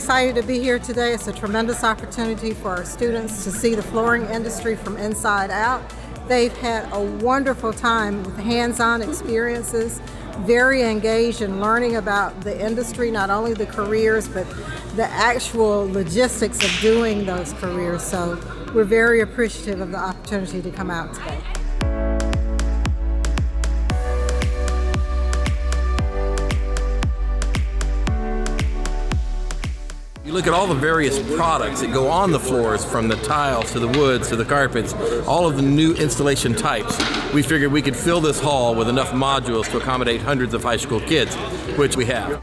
excited to be here today. It's a tremendous opportunity for our students to see the flooring industry from inside out. They've had a wonderful time with hands-on experiences, very engaged in learning about the industry, not only the careers, but the actual logistics of doing those careers. So we're very appreciative of the opportunity to come out today. You look at all the various products that go on the floors, from the tiles to the woods to the carpets, all of the new installation types. We figured we could fill this hall with enough modules to accommodate hundreds of high school kids, which we have.